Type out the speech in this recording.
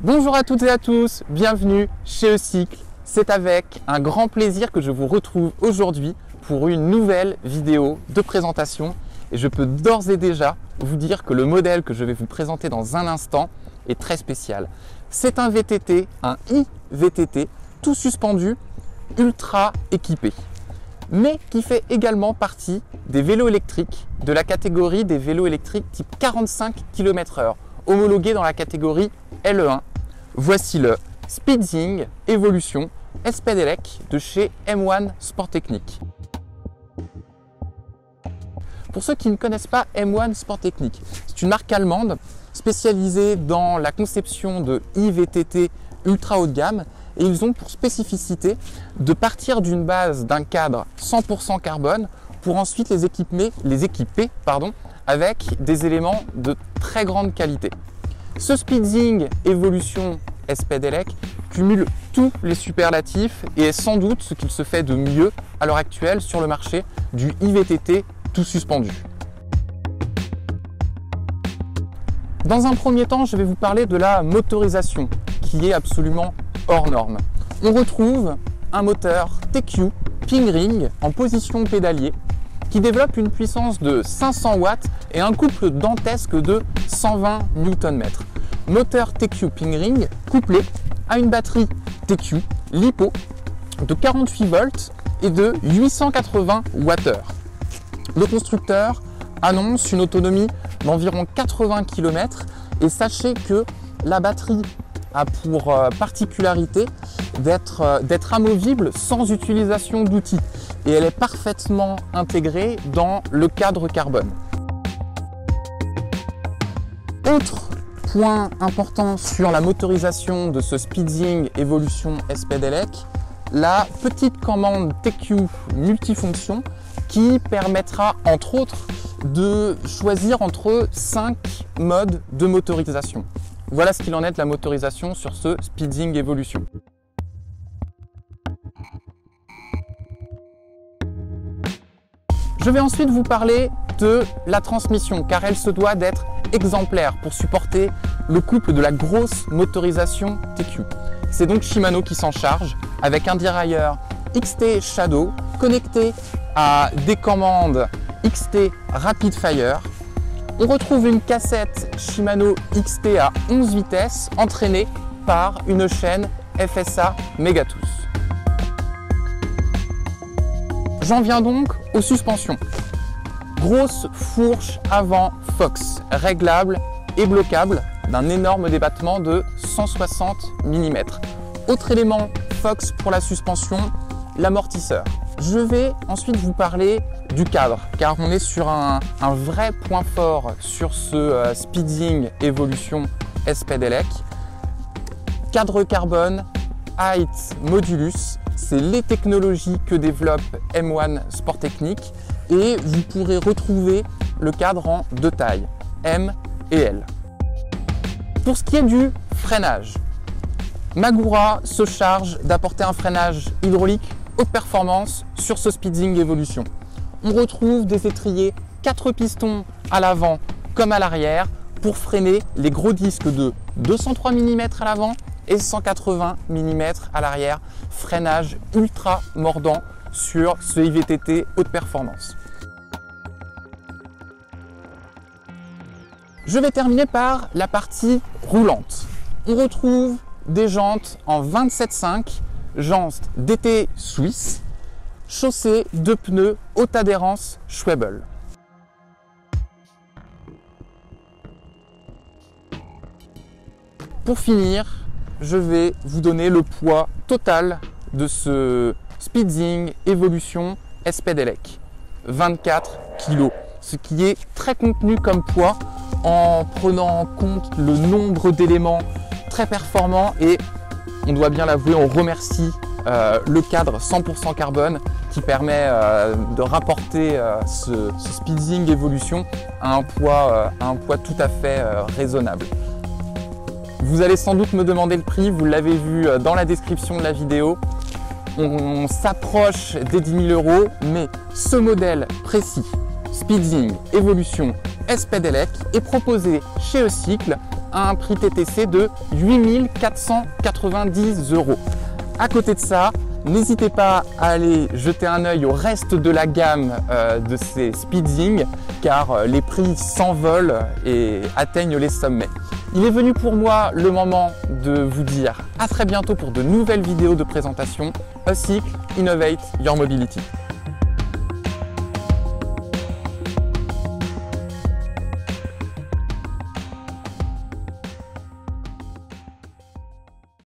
Bonjour à toutes et à tous, bienvenue chez Ecycle. C'est avec un grand plaisir que je vous retrouve aujourd'hui pour une nouvelle vidéo de présentation. Et je peux d'ores et déjà vous dire que le modèle que je vais vous présenter dans un instant est très spécial. C'est un VTT, un iVTT, tout suspendu, ultra équipé, mais qui fait également partie des vélos électriques de la catégorie des vélos électriques type 45 km/h, homologué dans la catégorie LE1. Voici le Speedzing Evolution S-Pedelec de chez M1 Sport Technique. Pour ceux qui ne connaissent pas M1 Sport Technique, c'est une marque allemande spécialisée dans la conception de iVTT ultra haut de gamme et ils ont pour spécificité de partir d'une base d'un cadre 100% carbone pour ensuite les équiper avec des éléments de très grande qualité. Ce Speedzing Evolution S-Pedelec cumule tous les superlatifs et est sans doute ce qu'il se fait de mieux à l'heure actuelle sur le marché du iVTT tout suspendu. Dans un premier temps, je vais vous parler de la motorisation qui est absolument hors norme. On retrouve un moteur TQ Pingring en position pédalier qui développe une puissance de 500 watts et un couple dantesque de 120 Nm. Moteur TQ Pingring couplé à une batterie TQ LiPo de 48 volts et de 880 Wh. Le constructeur annonce une autonomie d'environ 80 km et sachez que la batterie a pour particularité d'être amovible sans utilisation d'outils et elle est parfaitement intégrée dans le cadre carbone. Autre point important sur la motorisation de ce Speedzing Evolution S-Pedelec, la petite commande TQ multifonction qui permettra entre autres de choisir entre 5 modes de motorisation. Voilà ce qu'il en est de la motorisation sur ce Speedzing Evolution. Je vais ensuite vous parler de la transmission car elle se doit d'être exemplaire pour supporter le couple de la grosse motorisation TQ. C'est donc Shimano qui s'en charge avec un dérailleur XT Shadow connecté à des commandes XT Rapid Fire. On retrouve une cassette Shimano XT à 11 vitesses entraînée par une chaîne FSA Megatooth. J'en viens donc aux suspensions. Grosse fourche avant Fox, réglable et bloquable d'un énorme débattement de 160 mm. Autre élément Fox pour la suspension, l'amortisseur. Je vais ensuite vous parler du cadre, car on est sur un vrai point fort sur ce Speedzing Evolution S-Pedelec. Cadre carbone, Height Modulus, c'est les technologies que développe M1 Sport Technique et vous pourrez retrouver le cadre en deux tailles, M et L. Pour ce qui est du freinage, Magura se charge d'apporter un freinage hydraulique haute performance sur ce Speedzing Evolution. On retrouve des étriers 4 pistons à l'avant comme à l'arrière pour freiner les gros disques de 203 mm à l'avant et 180 mm à l'arrière. Freinage ultra mordant sur ce iVTT haute performance. Je vais terminer par la partie roulante. On retrouve des jantes en 27,5, jantes d'été suisse, chaussées de pneus haute adhérence Schwebel. Pour finir, je vais vous donner le poids total de ce Speedzing Evolution S-Pedelec. 24 kg, ce qui est très contenu comme poids en prenant en compte le nombre d'éléments très performants et on doit bien l'avouer, on remercie le cadre 100% carbone qui permet de rapporter ce Speedzing Evolution à un poids tout à fait raisonnable. Vous allez sans doute me demander le prix, vous l'avez vu dans la description de la vidéo. On s'approche des 10 000 €, mais ce modèle précis, Speedzing Evolution S-Pedelec, est proposé chez Ecycle à un prix TTC de 8 490 €. À côté de ça, n'hésitez pas à aller jeter un œil au reste de la gamme de ces Speedzing car les prix s'envolent et atteignent les sommets. Il est venu pour moi le moment de vous dire à très bientôt pour de nouvelles vidéos de présentation. A Cycle, Innovate Your Mobility.